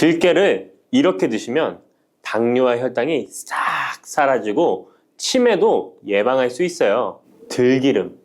들깨를 이렇게 드시면 당뇨와 혈당이 싹 사라지고 치매도 예방할 수 있어요. 들기름,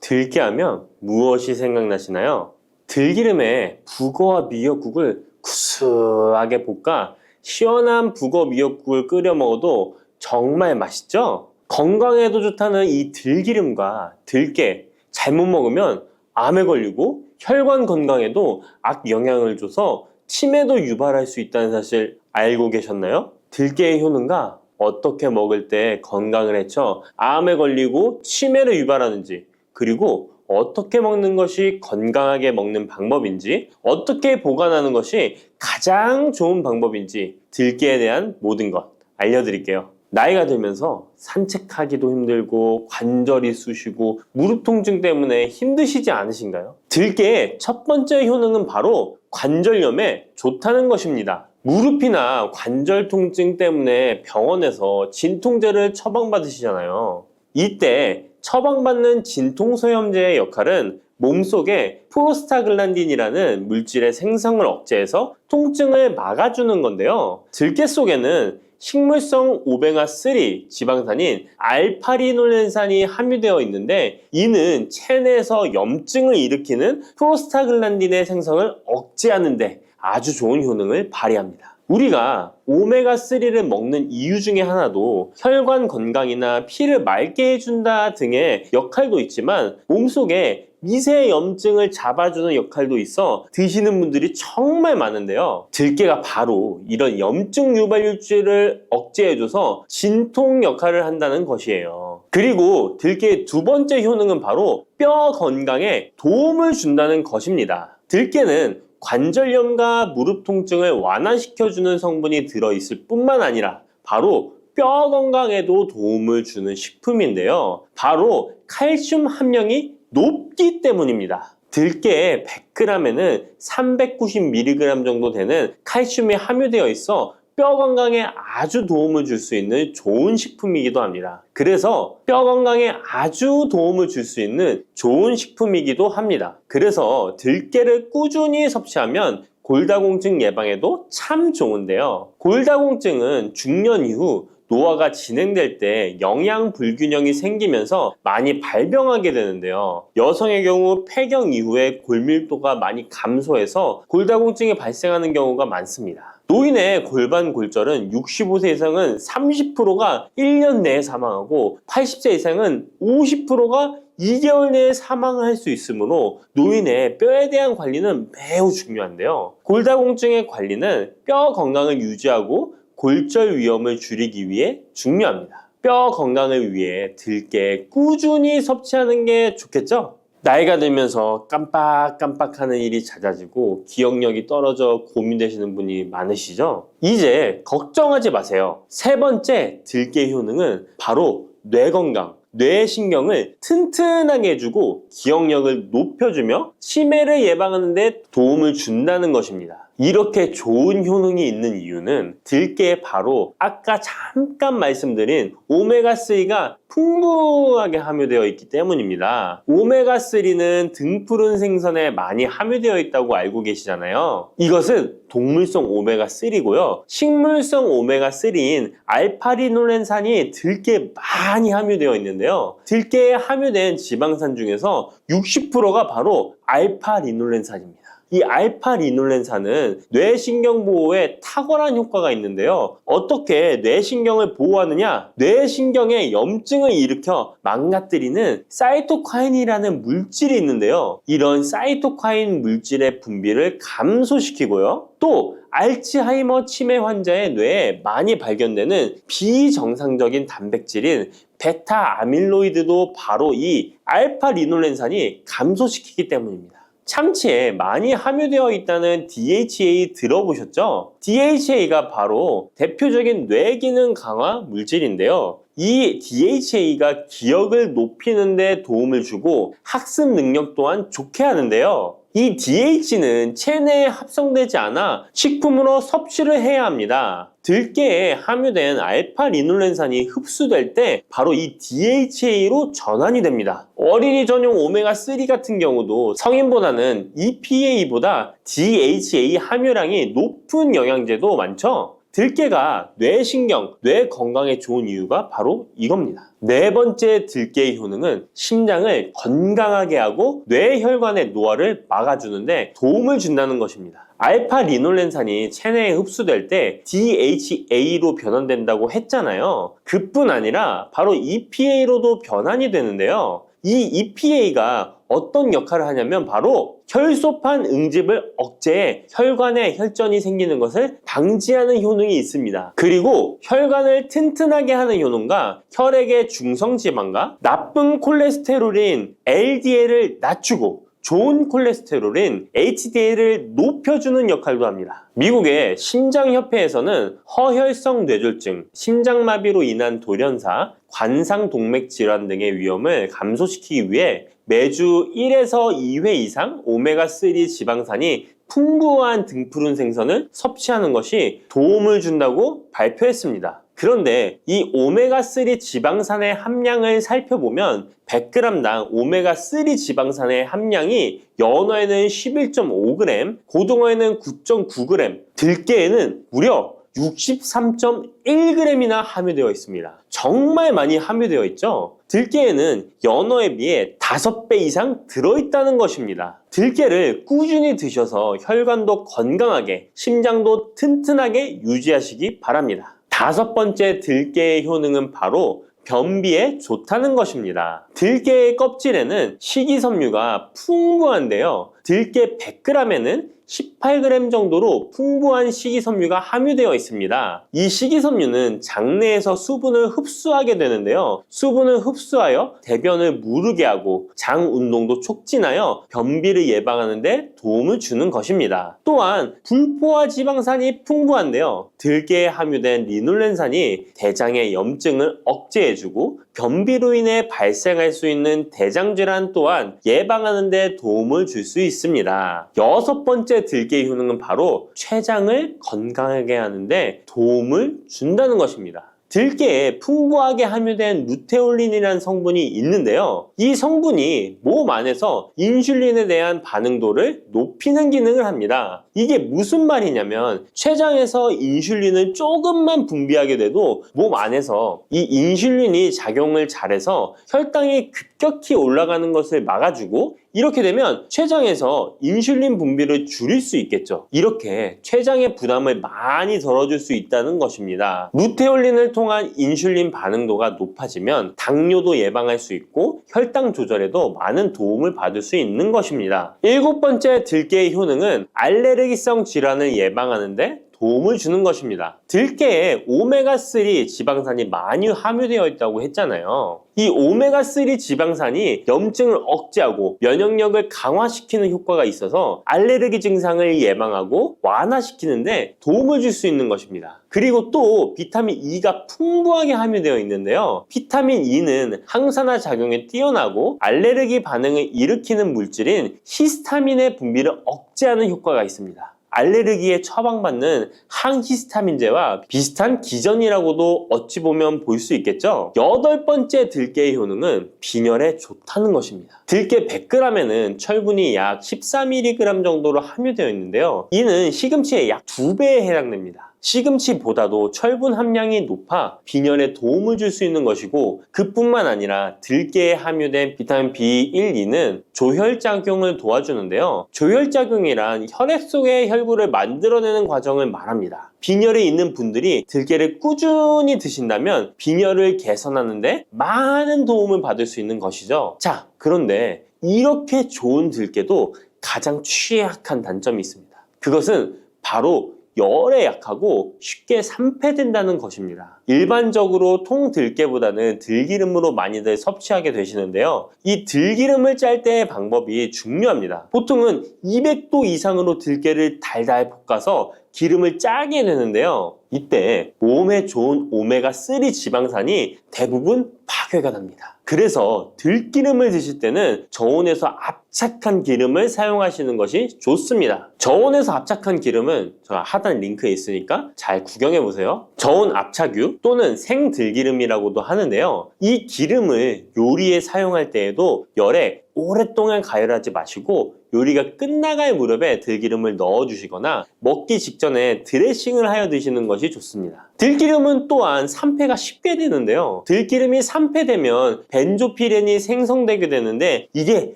들깨하면 무엇이 생각나시나요? 들기름에 북어와 미역국을 구수하게 볶아 시원한 북어 미역국을 끓여 먹어도 정말 맛있죠? 건강에도 좋다는 이 들기름과 들깨 잘못 먹으면 암에 걸리고 혈관 건강에도 악영향을 줘서 치매도 유발할 수 있다는 사실 알고 계셨나요? 들깨의 효능과 어떻게 먹을 때 건강을 해쳐 암에 걸리고 치매를 유발하는지, 그리고 어떻게 먹는 것이 건강하게 먹는 방법인지, 어떻게 보관하는 것이 가장 좋은 방법인지 들깨에 대한 모든 것 알려드릴게요. 나이가 들면서 산책하기도 힘들고 관절이 쑤시고 무릎 통증 때문에 힘드시지 않으신가요? 들깨의 첫 번째 효능은 바로 관절염에 좋다는 것입니다. 무릎이나 관절 통증 때문에 병원에서 진통제를 처방받으시잖아요. 이때 처방받는 진통소염제의 역할은 몸속에 프로스타글란딘이라는 물질의 생성을 억제해서 통증을 막아주는 건데요. 들깨 속에는 식물성 오메가3 지방산인 알파리놀렌산이 함유되어 있는데, 이는 체내에서 염증을 일으키는 프로스타글란딘의 생성을 억제하는 데 아주 좋은 효능을 발휘합니다. 우리가 오메가3를 먹는 이유 중에 하나도 혈관 건강이나 피를 맑게 해준다 등의 역할도 있지만, 몸속에 미세 염증을 잡아주는 역할도 있어 드시는 분들이 정말 많은데요. 들깨가 바로 이런 염증 유발물질을 억제해줘서 진통 역할을 한다는 것이에요. 그리고 들깨의 두 번째 효능은 바로 뼈 건강에 도움을 준다는 것입니다. 들깨는 관절염과 무릎 통증을 완화시켜주는 성분이 들어있을 뿐만 아니라 바로 뼈 건강에도 도움을 주는 식품인데요. 바로 칼슘 함량이 높기 때문입니다. 들깨의 100g에는 390mg 정도 되는 칼슘이 함유되어 있어 뼈 건강에 아주 도움을 줄 수 있는 좋은 식품이기도 합니다. 그래서 뼈 건강에 아주 도움을 줄 수 있는 좋은 식품이기도 합니다. 그래서 들깨를 꾸준히 섭취하면 골다공증 예방에도 참 좋은데요. 골다공증은 중년 이후 노화가 진행될 때 영양 불균형이 생기면서 많이 발병하게 되는데요. 여성의 경우 폐경 이후에 골밀도가 많이 감소해서 골다공증이 발생하는 경우가 많습니다. 노인의 골반 골절은 65세 이상은 30%가 1년 내에 사망하고 80세 이상은 50%가 2개월 내에 사망을 할 수 있으므로 노인의 뼈에 대한 관리는 매우 중요한데요. 골다공증의 관리는 뼈 건강을 유지하고 골절 위험을 줄이기 위해 중요합니다. 뼈 건강을 위해 들깨 꾸준히 섭취하는 게 좋겠죠? 나이가 들면서 깜빡깜빡하는 일이 잦아지고 기억력이 떨어져 고민되시는 분이 많으시죠? 이제 걱정하지 마세요. 세 번째 들깨 효능은 바로 뇌 건강, 뇌신경을 튼튼하게 해주고 기억력을 높여주며 치매를 예방하는 데 도움을 준다는 것입니다. 이렇게 좋은 효능이 있는 이유는 들깨에 바로 아까 잠깐 말씀드린 오메가3가 풍부하게 함유되어 있기 때문입니다. 오메가3는 등푸른 생선에 많이 함유되어 있다고 알고 계시잖아요. 이것은 동물성 오메가3고요. 식물성 오메가3인 알파리놀렌산이 들깨에 많이 함유되어 있는데요. 들깨에 함유된 지방산 중에서 60%가 바로 알파리놀렌산입니다. 이 알파리놀렌산은 뇌신경 보호에 탁월한 효과가 있는데요. 어떻게 뇌신경을 보호하느냐? 뇌신경에 염증을 일으켜 망가뜨리는 사이토카인이라는 물질이 있는데요. 이런 사이토카인 물질의 분비를 감소시키고요. 또 알츠하이머 치매 환자의 뇌에 많이 발견되는 비정상적인 단백질인 베타 아밀로이드도 바로 이 알파리놀렌산이 감소시키기 때문입니다. 참치에 많이 함유되어 있다는 DHA 들어보셨죠? DHA가 바로 대표적인 뇌기능 강화 물질인데요. 이 DHA가 기억을 높이는 데 도움을 주고 학습 능력 또한 좋게 하는데요. 이 DH는 체내에 합성되지 않아 식품으로 섭취를 해야 합니다. 들깨에 함유된 알파리놀렌산이 흡수될 때 바로 이 DHA로 전환이 됩니다. 어린이 전용 오메가3 같은 경우도 성인보다는 EPA보다 DHA 함유량이 높은 영양제도 많죠. 들깨가 뇌신경, 뇌 건강에 좋은 이유가 바로 이겁니다. 네 번째 들깨의 효능은 심장을 건강하게 하고 뇌혈관의 노화를 막아주는데 도움을 준다는 것입니다. 알파리놀렌산이 체내에 흡수될 때 DHA로 변환된다고 했잖아요. 그뿐 아니라 바로 EPA로도 변환이 되는데요. 이 EPA가 어떤 역할을 하냐면 바로 혈소판 응집을 억제해 혈관에 혈전이 생기는 것을 방지하는 효능이 있습니다. 그리고 혈관을 튼튼하게 하는 효능과 혈액의 중성지방과 나쁜 콜레스테롤인 LDL을 낮추고 좋은 콜레스테롤인 HDL을 높여주는 역할도 합니다. 미국의 심장협회에서는 허혈성 뇌졸중, 심장마비로 인한 돌연사, 관상동맥 질환 등의 위험을 감소시키기 위해 매주 1에서 2회 이상 오메가3 지방산이 풍부한 등푸른 생선을 섭취하는 것이 도움을 준다고 발표했습니다. 그런데 이 오메가3 지방산의 함량을 살펴보면 100g당 오메가3 지방산의 함량이 연어에는 11.5g, 고등어에는 9.9g, 들깨에는 무려 63.1g이나 함유되어 있습니다. 정말 많이 함유되어 있죠? 들깨에는 연어에 비해 5배 이상 들어있다는 것입니다. 들깨를 꾸준히 드셔서 혈관도 건강하게, 심장도 튼튼하게 유지하시기 바랍니다. 5번째 들깨의 효능은 바로 변비에 좋다는 것입니다. 들깨의 껍질에는 식이섬유가 풍부한데요. 들깨 100g에는 18g 정도로 풍부한 식이섬유가 함유되어 있습니다. 이 식이섬유는 장내에서 수분을 흡수하게 되는데요. 수분을 흡수하여 대변을 무르게 하고 장 운동도 촉진하여 변비를 예방하는 데 도움을 주는 것입니다. 또한 불포화 지방산이 풍부한데요. 들깨에 함유된 리놀렌산이 대장의 염증을 억제해주고 변비로 인해 발생할 수 있는 대장질환 또한 예방하는 데 도움을 줄 수 있습니다. 6번째 들깨의 효능은 바로 췌장을 건강하게 하는데 도움을 준다는 것입니다. 들깨에 풍부하게 함유된 루테올린이라는 성분이 있는데요. 이 성분이 몸 안에서 인슐린에 대한 반응도를 높이는 기능을 합니다. 이게 무슨 말이냐면 췌장에서 인슐린을 조금만 분비하게 돼도 몸 안에서 이 인슐린이 작용을 잘해서 혈당이 급격히 올라가는 것을 막아주고 이렇게 되면 췌장에서 인슐린 분비를 줄일 수 있겠죠. 이렇게 췌장의 부담을 많이 덜어줄 수 있다는 것입니다. 루테올린을 통한 인슐린 반응도가 높아지면 당뇨도 예방할 수 있고 혈당 조절에도 많은 도움을 받을 수 있는 것입니다. 7번째 들깨의 효능은 알레르기성 질환을 예방하는데 도움을 주는 것입니다. 들깨에 오메가3 지방산이 많이 함유되어 있다고 했잖아요. 이 오메가3 지방산이 염증을 억제하고 면역력을 강화시키는 효과가 있어서 알레르기 증상을 예방하고 완화시키는데 도움을 줄 수 있는 것입니다. 그리고 또 비타민 E가 풍부하게 함유되어 있는데요. 비타민 E는 항산화 작용에 뛰어나고 알레르기 반응을 일으키는 물질인 히스타민의 분비를 억제하는 효과가 있습니다. 알레르기에 처방받는 항히스타민제와 비슷한 기전이라고도 어찌 보면 볼 수 있겠죠. 8번째 들깨의 효능은 빈혈에 좋다는 것입니다. 들깨 100g에는 철분이 약 14mg 정도로 함유되어 있는데요. 이는 시금치의 약 2배에 해당됩니다. 시금치보다도 철분 함량이 높아 빈혈에 도움을 줄 수 있는 것이고 그뿐만 아니라 들깨에 함유된 비타민 B1, 2는 조혈작용을 도와주는데요. 조혈작용이란 혈액 속의 혈구를 만들어내는 과정을 말합니다. 빈혈이 있는 분들이 들깨를 꾸준히 드신다면 빈혈을 개선하는데 많은 도움을 받을 수 있는 것이죠. 자, 그런데 이렇게 좋은 들깨도 가장 취약한 단점이 있습니다. 그것은 바로 열에 약하고 쉽게 산패된다는 것입니다. 일반적으로 통들깨보다는 들기름으로 많이들 섭취하게 되시는데요. 이 들기름을 짤 때의 방법이 중요합니다. 보통은 200도 이상으로 들깨를 달달 볶아서 기름을 짜게 되는데요. 이때 몸에 좋은 오메가3 지방산이 대부분 파괴가 됩니다. 그래서 들기름을 드실 때는 저온에서 압착한 기름을 사용하시는 것이 좋습니다. 저온에서 압착한 기름은 제가 하단 링크에 있으니까 잘 구경해 보세요. 저온 압착유 또는 생들기름이라고도 하는데요. 이 기름을 요리에 사용할 때에도 열에 오랫동안 가열하지 마시고 요리가 끝나갈 무렵에 들기름을 넣어주시거나 먹기 직전에 드레싱을 하여 드시는 것이 좋습니다. 들기름은 또한 산패가 쉽게 되는데요. 들기름이 산패되면 벤조피렌이 생성되게 되는데 이게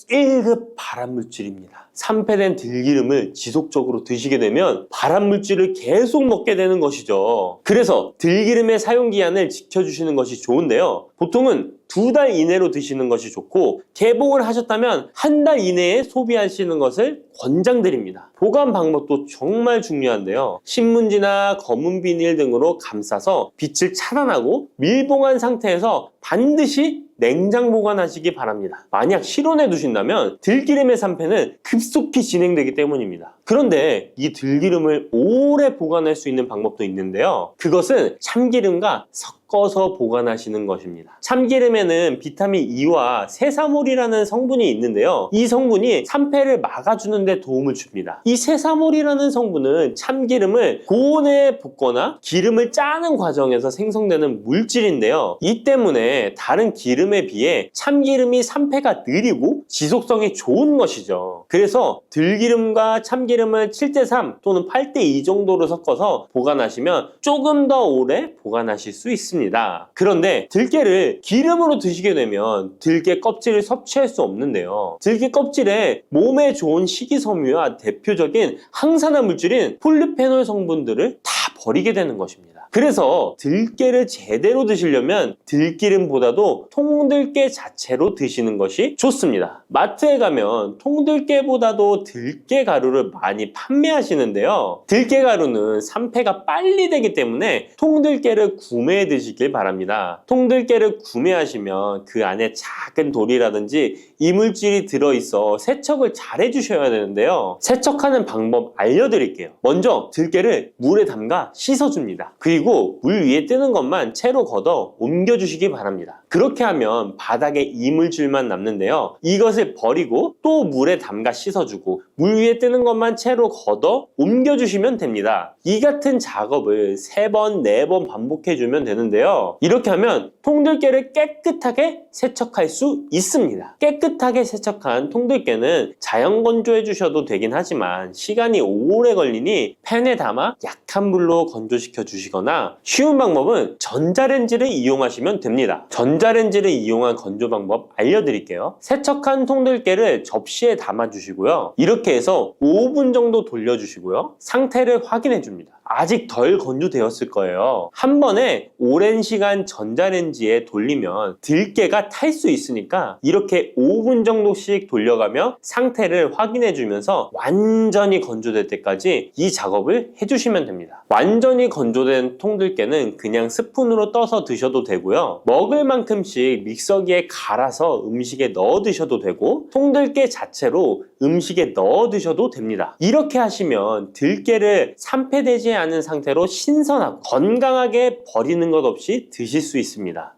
1급 발암물질입니다. 산패된 들기름을 지속적으로 드시게 되면 발암물질을 계속 먹게 되는 것이죠. 그래서 들기름의 사용기한을 지켜주시는 것이 좋은데요. 보통은 2달 이내로 드시는 것이 좋고 개봉을 하셨다면 1달 이내에 소비하시는 것을 권장드립니다. 보관 방법도 정말 중요한데요. 신문지나 검은 비닐 등으로 감싸서 빛을 차단하고 밀봉한 상태에서 반드시 냉장 보관하시기 바랍니다. 만약 실온에 두신다면 들기름의 산패는 급속히 진행되기 때문입니다. 그런데 이 들기름을 오래 보관할 수 있는 방법도 있는데요. 그것은 참기름과 섞어서 보관하시는 것입니다. 참기름에는 비타민 E와 세사몰이라는 성분이 있는데요. 이 성분이 산패를 막아주는 데 도움을 줍니다. 이 세사몰이라는 성분은 참기름을 고온에 볶거나 기름을 짜는 과정에서 생성되는 물질인데요. 이 때문에 다른 기름에 비해 참기름이 산패가 느리고 지속성이 좋은 것이죠. 그래서 들기름과 참기름을 7:3 또는 8:2 정도로 섞어서 보관하시면 조금 더 오래 보관하실 수 있습니다. 그런데 들깨를 기름으로 드시게 되면 들깨 껍질을 섭취할 수 없는데요. 들깨 껍질에 몸에 좋은 식이섬유와 대표적인 항산화 물질인 폴리페놀 성분들을 다 버리게 되는 것입니다. 그래서 들깨를 제대로 드시려면 들기름보다도 통들깨 자체로 드시는 것이 좋습니다. 마트에 가면 통들깨보다도 들깨 가루를 많이 판매하시는데요. 들깨 가루는 산패가 빨리 되기 때문에 통들깨를 구매해 드시길 바랍니다. 통들깨를 구매하시면 그 안에 작은 돌이라든지 이물질이 들어있어 세척을 잘 해주셔야 되는데요. 세척하는 방법 알려드릴게요. 먼저 들깨를 물에 담가 씻어줍니다. 그리고 물 위에 뜨는 것만 채로 걷어 옮겨주시기 바랍니다. 그렇게 하면 바닥에 이물질만 남는데요. 이것을 버리고 또 물에 담가 씻어주고 물 위에 뜨는 것만 채로 걷어 옮겨주시면 됩니다. 이 같은 작업을 3번, 4번 반복해주면 되는데요. 이렇게 하면 통들깨를 깨끗하게 세척할 수 있습니다. 깨끗하게 세척한 통들깨는 자연 건조해 주셔도 되긴 하지만 시간이 오래 걸리니 팬에 담아 약한 불로 건조시켜 주시거나 쉬운 방법은 전자레인지를 이용하시면 됩니다. 전자레인지를 이용한 건조 방법 알려드릴게요. 세척한 통들깨를 접시에 담아 주시고요. 이렇게 해서 5분 정도 돌려주시고요. 상태를 확인해 줍니다. 아직 덜 건조되었을 거예요. 한 번에 오랜 시간 전자레인지에 돌리면 들깨가 탈 수 있으니까 이렇게 5분 정도씩 돌려가며 상태를 확인해 주면서 완전히 건조될 때까지 이 작업을 해주시면 됩니다. 완전히 건조된 통들깨는 그냥 스푼으로 떠서 드셔도 되고요. 먹을 만큼씩 믹서기에 갈아서 음식에 넣어 드셔도 되고 통들깨 자체로 음식에 넣어 드셔도 됩니다. 이렇게 하시면 들깨를 산패되지 않은 상태로 신선하고 건강하게 버리는 것 없이 드실 수 있습니다.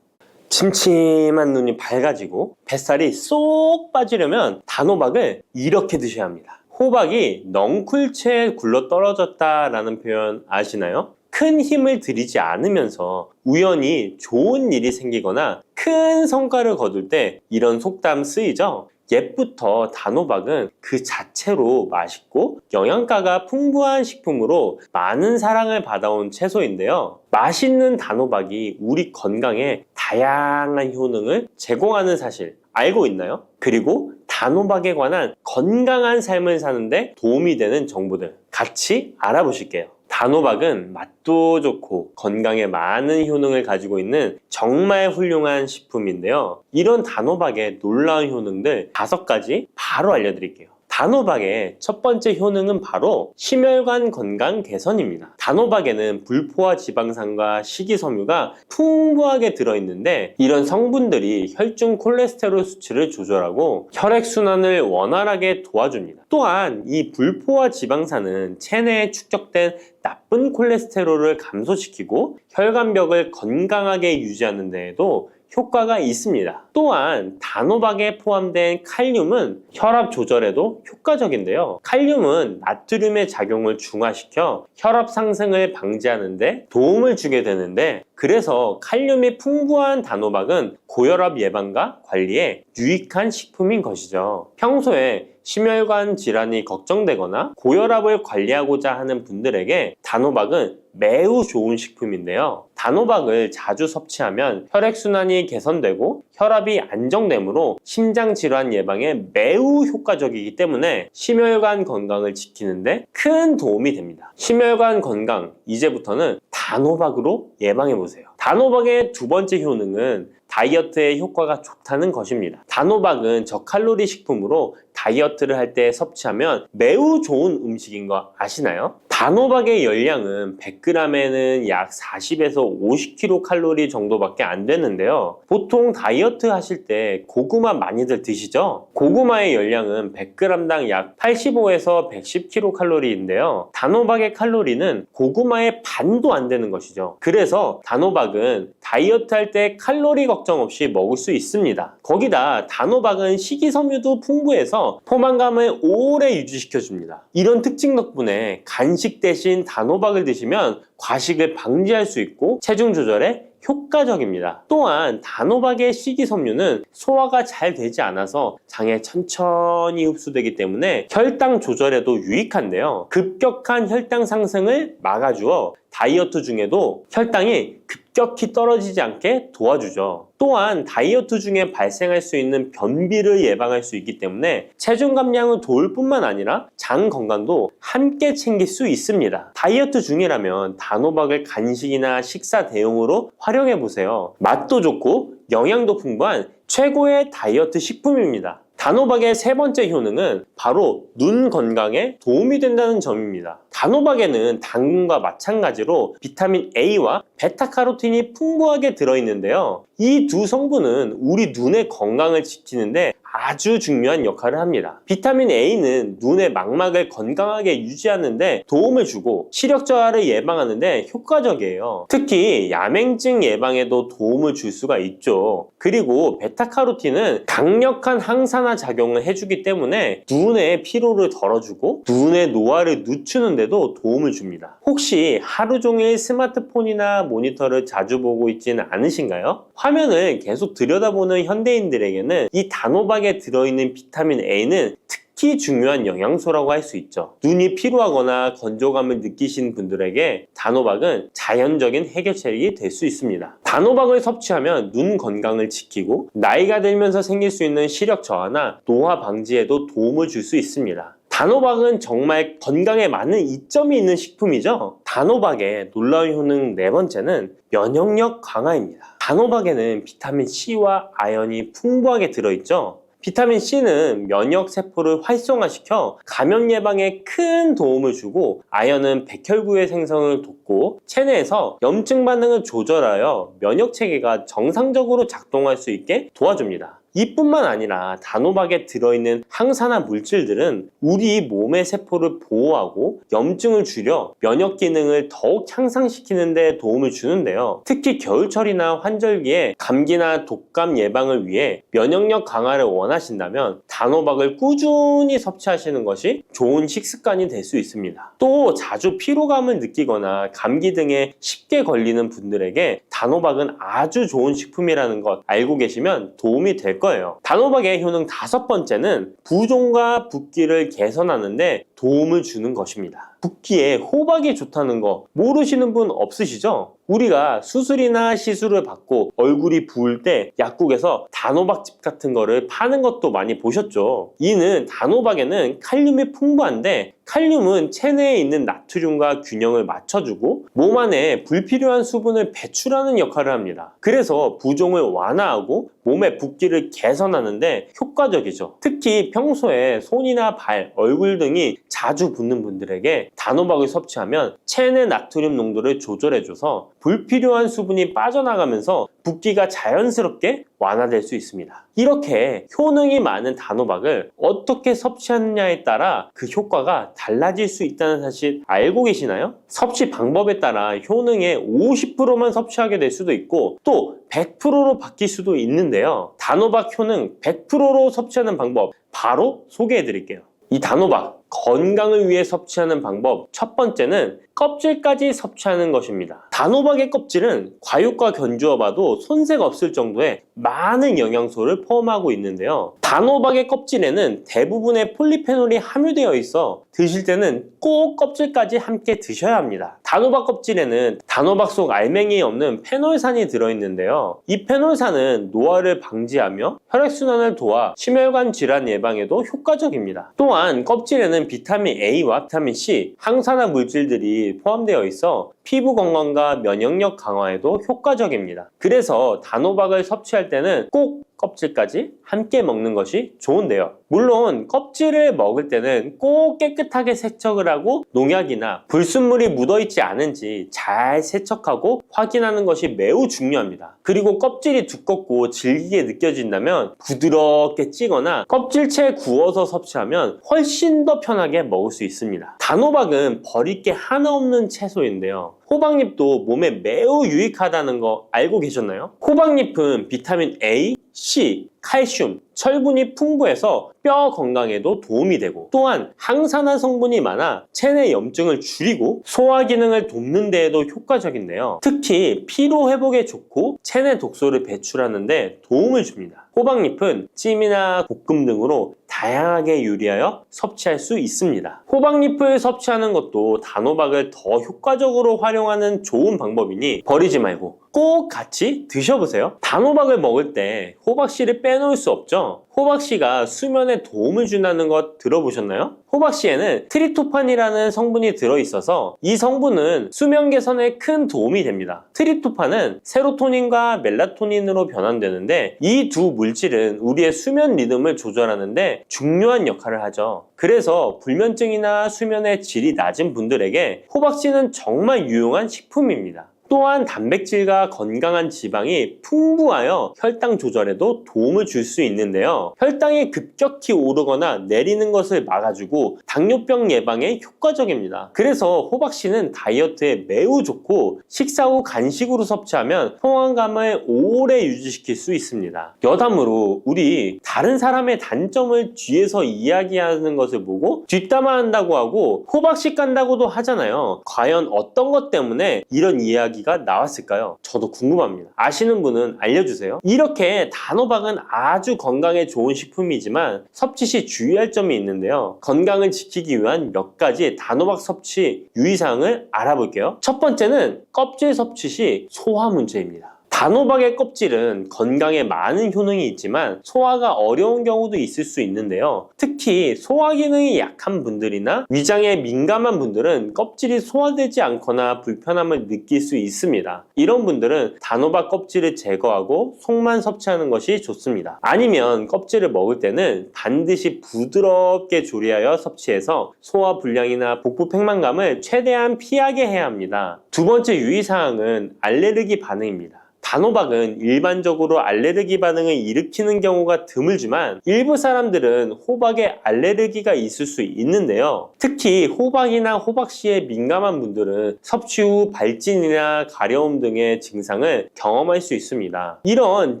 침침한 눈이 밝아지고 뱃살이 쏙 빠지려면 단호박을 이렇게 드셔야 합니다. 호박이 넝쿨채에 굴러 떨어졌다라는 표현 아시나요? 큰 힘을 들이지 않으면서 우연히 좋은 일이 생기거나 큰 성과를 거둘 때 이런 속담 쓰이죠? 옛부터 단호박은 그 자체로 맛있고 영양가가 풍부한 식품으로 많은 사랑을 받아온 채소인데요. 맛있는 단호박이 우리 건강에 다양한 효능을 제공하는 사실 알고 있나요? 그리고 단호박에 관한 건강한 삶을 사는데 도움이 되는 정보들 같이 알아보실게요. 단호박은 맛도 좋고 건강에 많은 효능을 가지고 있는 정말 훌륭한 식품인데요. 이런 단호박의 놀라운 효능들 5가지 바로 알려드릴게요. 단호박의 첫 번째 효능은 바로 심혈관 건강 개선입니다. 단호박에는 불포화 지방산과 식이섬유가 풍부하게 들어있는데 이런 성분들이 혈중 콜레스테롤 수치를 조절하고 혈액순환을 원활하게 도와줍니다. 또한 이 불포화 지방산은 체내에 축적된 나쁜 콜레스테롤을 감소시키고 혈관벽을 건강하게 유지하는 데에도 효과가 있습니다. 또한 단호박에 포함된 칼륨은 혈압 조절에도 효과적인데요. 칼륨은 나트륨의 작용을 중화시켜 혈압 상승을 방지하는 데 도움을 주게 되는데, 그래서 칼륨이 풍부한 단호박은 고혈압 예방과 관리에 유익한 식품인 것이죠. 평소에 심혈관 질환이 걱정되거나 고혈압을 관리하고자 하는 분들에게 단호박은 매우 좋은 식품인데요. 단호박을 자주 섭취하면 혈액순환이 개선되고 혈압이 안정되므로 심장질환 예방에 매우 효과적이기 때문에 심혈관 건강을 지키는데 큰 도움이 됩니다. 심혈관 건강, 이제부터는 단호박으로 예방해보세요. 단호박의 두 번째 효능은 다이어트에 효과가 좋다는 것입니다. 단호박은 저칼로리 식품으로 다이어트를 할 때 섭취하면 매우 좋은 음식인 거 아시나요? 단호박의 열량은 100g에는 약 40에서 50kcal 정도밖에 안 되는데요. 보통 다이어트 하실 때 고구마 많이들 드시죠? 고구마의 열량은 100g당 약 85에서 110kcal인데요. 단호박의 칼로리는 고구마의 반도 안 되는 것이죠. 그래서 단호박은 다이어트 할 때 칼로리 걱정 없이 먹을 수 있습니다. 거기다 단호박은 식이섬유도 풍부해서 포만감을 오래 유지시켜줍니다. 이런 특징 덕분에 간식 대신 단호박을 드시면 과식을 방지할 수 있고 체중 조절에 효과적입니다. 또한 단호박의 식이섬유는 소화가 잘 되지 않아서 장에 천천히 흡수되기 때문에 혈당 조절에도 유익한데요. 급격한 혈당 상승을 막아주어 다이어트 중에도 혈당이 급격히 떨어지지 않게 도와주죠. 또한 다이어트 중에 발생할 수 있는 변비를 예방할 수 있기 때문에 체중 감량을 도울 뿐만 아니라 장 건강도 함께 챙길 수 있습니다. 다이어트 중이라면 단호박을 간식이나 식사 대용으로 활용해 보세요. 맛도 좋고 영양도 풍부한 최고의 다이어트 식품입니다. 단호박의 세 번째 효능은 바로 눈 건강에 도움이 된다는 점입니다. 단호박에는 당근과 마찬가지로 비타민 A와 베타카로틴이 풍부하게 들어있는데요. 이 두 성분은 우리 눈의 건강을 지키는데 아주 중요한 역할을 합니다. 비타민 A는 눈의 망막을 건강하게 유지하는 데 도움을 주고 시력 저하를 예방하는 데 효과적이에요. 특히 야맹증 예방에도 도움을 줄 수가 있죠. 그리고 베타카로틴은 강력한 항산화 작용을 해주기 때문에 눈의 피로를 덜어주고 눈의 노화를 늦추는 데도 도움을 줍니다. 혹시 하루 종일 스마트폰이나 모니터를 자주 보고 있지는 않으신가요? 화면을 계속 들여다보는 현대인들에게는 이 단호박에 들어있는 비타민 A는 특히 중요한 영양소라고 할 수 있죠. 눈이 피로하거나 건조감을 느끼신 분들에게 단호박은 자연적인 해결책이 될 수 있습니다. 단호박을 섭취하면 눈 건강을 지키고 나이가 들면서 생길 수 있는 시력 저하나 노화 방지에도 도움을 줄 수 있습니다. 단호박은 정말 건강에 많은 이점이 있는 식품이죠. 단호박의 놀라운 효능 네 번째는 면역력 강화입니다. 단호박에는 비타민 C와 아연이 풍부하게 들어있죠. 비타민 C는 면역 세포를 활성화시켜 감염 예방에 큰 도움을 주고, 아연은 백혈구의 생성을 돕고 체내에서 염증 반응을 조절하여 면역 체계가 정상적으로 작동할 수 있게 도와줍니다. 이뿐만 아니라 단호박에 들어있는 항산화 물질들은 우리 몸의 세포를 보호하고 염증을 줄여 면역 기능을 더욱 향상시키는 데 도움을 주는데요. 특히 겨울철이나 환절기에 감기나 독감 예방을 위해 면역력 강화를 원하신다면 단호박을 꾸준히 섭취하시는 것이 좋은 식습관이 될 수 있습니다. 또 자주 피로감을 느끼거나 감기 등에 쉽게 걸리는 분들에게 단호박은 아주 좋은 식품이라는 것 알고 계시면 도움이 될 거예요. 단호박의 효능 다섯 번째는 부종과 붓기를 개선하는데 도움을 주는 것입니다. 붓기에 호박이 좋다는 거 모르시는 분 없으시죠? 우리가 수술이나 시술을 받고 얼굴이 부을 때 약국에서 단호박즙 같은 거를 파는 것도 많이 보셨죠? 이는 단호박에는 칼륨이 풍부한데, 칼륨은 체내에 있는 나트륨과 균형을 맞춰주고 몸 안에 불필요한 수분을 배출하는 역할을 합니다. 그래서 부종을 완화하고 몸의 붓기를 개선하는데 효과적이죠. 특히 평소에 손이나 발, 얼굴 등이 자주 붓는 분들에게 단호박을 섭취하면 체내 나트륨 농도를 조절해줘서 불필요한 수분이 빠져나가면서 붓기가 자연스럽게 완화될 수 있습니다. 이렇게 효능이 많은 단호박을 어떻게 섭취하느냐에 따라 그 효과가 달라질 수 있다는 사실 알고 계시나요? 섭취 방법에 따라 효능의 50%만 섭취하게 될 수도 있고 또 100%로 바뀔 수도 있는데요. 단호박 효능 100%로 섭취하는 방법 바로 소개해 드릴게요. 이 단호박 건강을 위해 섭취하는 방법 첫 번째는 껍질까지 섭취하는 것입니다. 단호박의 껍질은 과육과 견주어 봐도 손색 없을 정도의 많은 영양소를 포함하고 있는데요. 단호박의 껍질에는 대부분의 폴리페놀이 함유되어 있어 드실 때는 꼭 껍질까지 함께 드셔야 합니다. 단호박 껍질에는 단호박 속 알맹이에 없는 페놀산이 들어있는데요. 이 페놀산은 노화를 방지하며 혈액순환을 도와 심혈관 질환 예방에도 효과적입니다. 또한 껍질에는 비타민 A와 비타민 C, 항산화 물질들이 포함되어 있어 피부 건강과 면역력 강화에도 효과적입니다. 그래서 단호박을 섭취할 때는 꼭 껍질까지 함께 먹는 것이 좋은데요. 물론 껍질을 먹을 때는 꼭 깨끗하게 세척을 하고 농약이나 불순물이 묻어있지 않은지 잘 세척하고 확인하는 것이 매우 중요합니다. 그리고 껍질이 두껍고 질기게 느껴진다면 부드럽게 찌거나 껍질째 구워서 섭취하면 훨씬 더 편하게 먹을 수 있습니다. 단호박은 버릴 게 하나 없는 채소인데요. 호박잎도 몸에 매우 유익하다는 거 알고 계셨나요? 호박잎은 비타민 A, C, 칼슘, 철분이 풍부해서 뼈 건강에도 도움이 되고 또한 항산화 성분이 많아 체내 염증을 줄이고 소화 기능을 돕는 데에도 효과적인데요. 특히 피로 회복에 좋고 체내 독소를 배출하는 데 도움을 줍니다. 호박잎은 찜이나 볶음 등으로 다양하게 요리하여 섭취할 수 있습니다. 호박잎을 섭취하는 것도 단호박을 더 효과적으로 활용하는 좋은 방법이니 버리지 말고 꼭 같이 드셔보세요. 단호박을 먹을 때 호박씨를 빼놓을 수 없죠. 호박씨가 수면에 도움을 준다는 것 들어보셨나요? 호박씨에는 트립토판이라는 성분이 들어있어서 이 성분은 수면 개선에 큰 도움이 됩니다. 트립토판은 세로토닌과 멜라토닌으로 변환되는데 이 두 물질은 우리의 수면 리듬을 조절하는데 중요한 역할을 하죠. 그래서 불면증이나 수면의 질이 낮은 분들에게 호박씨는 정말 유용한 식품입니다. 또한 단백질과 건강한 지방이 풍부하여 혈당 조절에도 도움을 줄 수 있는데요. 혈당이 급격히 오르거나 내리는 것을 막아주고 당뇨병 예방에 효과적입니다. 그래서 호박씨는 다이어트에 매우 좋고 식사 후 간식으로 섭취하면 포만감을 오래 유지시킬 수 있습니다. 여담으로 우리 다른 사람의 단점을 뒤에서 이야기하는 것을 보고 뒷담화한다고 하고 호박씨 깐다고도 하잖아요. 과연 어떤 것 때문에 이런 이야기가 나왔을까요? 저도 궁금합니다. 아시는 분은 알려주세요. 이렇게 단호박은 아주 건강에 좋은 식품이지만 섭취 시 주의할 점이 있는데요. 건강을 지키기 위한 몇 가지 단호박 섭취 유의사항을 알아볼게요. 첫 번째는 껍질 섭취 시 소화 문제입니다. 단호박의 껍질은 건강에 많은 효능이 있지만 소화가 어려운 경우도 있을 수 있는데요. 특히 소화 기능이 약한 분들이나 위장에 민감한 분들은 껍질이 소화되지 않거나 불편함을 느낄 수 있습니다. 이런 분들은 단호박 껍질을 제거하고 속만 섭취하는 것이 좋습니다. 아니면 껍질을 먹을 때는 반드시 부드럽게 조리하여 섭취해서 소화 불량이나 복부 팽만감을 최대한 피하게 해야 합니다. 두 번째 유의사항은 알레르기 반응입니다. 단호박은 일반적으로 알레르기 반응을 일으키는 경우가 드물지만 일부 사람들은 호박에 알레르기가 있을 수 있는데요. 특히 호박이나 호박씨에 민감한 분들은 섭취 후 발진이나 가려움 등의 증상을 경험할 수 있습니다. 이런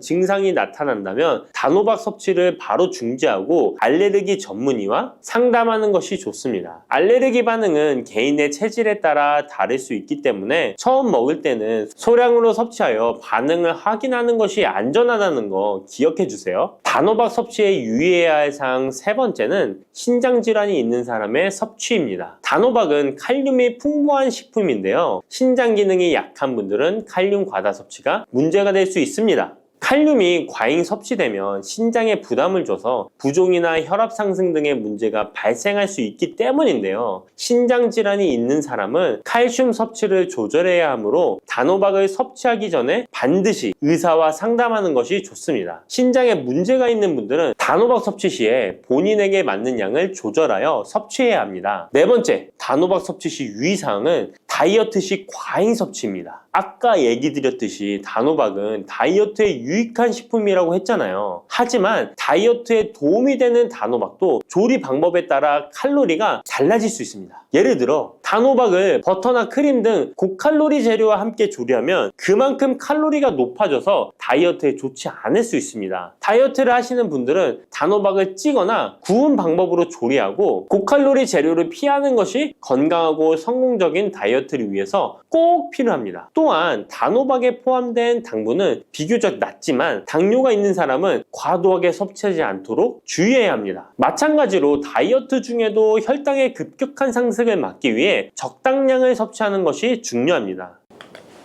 증상이 나타난다면 단호박 섭취를 바로 중지하고 알레르기 전문의와 상담하는 것이 좋습니다. 알레르기 반응은 개인의 체질에 따라 다를 수 있기 때문에 처음 먹을 때는 소량으로 섭취하여 반응을 확인하는 것이 안전하다는 거 기억해 주세요. 단호박 섭취에 유의해야 할 사항 세 번째는 신장질환이 있는 사람의 섭취입니다. 단호박은 칼륨이 풍부한 식품인데요. 신장 기능이 약한 분들은 칼륨 과다 섭취가 문제가 될 수 있습니다. 칼륨이 과잉 섭취되면 신장에 부담을 줘서 부종이나 혈압 상승 등의 문제가 발생할 수 있기 때문인데요. 신장 질환이 있는 사람은 칼슘 섭취를 조절해야 하므로 단호박을 섭취하기 전에 반드시 의사와 상담하는 것이 좋습니다. 신장에 문제가 있는 분들은 단호박 섭취 시에 본인에게 맞는 양을 조절하여 섭취해야 합니다. 네 번째, 단호박 섭취 시 유의사항은 다이어트 시 과잉 섭취입니다. 아까 얘기 드렸듯이 단호박은 다이어트에 유익한 식품이라고 했잖아요. 하지만 다이어트에 도움이 되는 단호박도 조리 방법에 따라 칼로리가 달라질 수 있습니다. 예를 들어 단호박을 버터나 크림 등 고칼로리 재료와 함께 조리하면 그만큼 칼로리가 높아져서 다이어트에 좋지 않을 수 있습니다. 다이어트를 하시는 분들은 단호박을 찌거나 구운 방법으로 조리하고 고칼로리 재료를 피하는 것이 건강하고 성공적인 다이어트를 위해서 꼭 필요합니다. 또한 단호박에 포함된 당분은 비교적 낮지만 당뇨가 있는 사람은 과도하게 섭취하지 않도록 주의해야 합니다. 마찬가지로 다이어트 중에도 혈당의 급격한 상승을 막기 위해 적당량을 섭취하는 것이 중요합니다.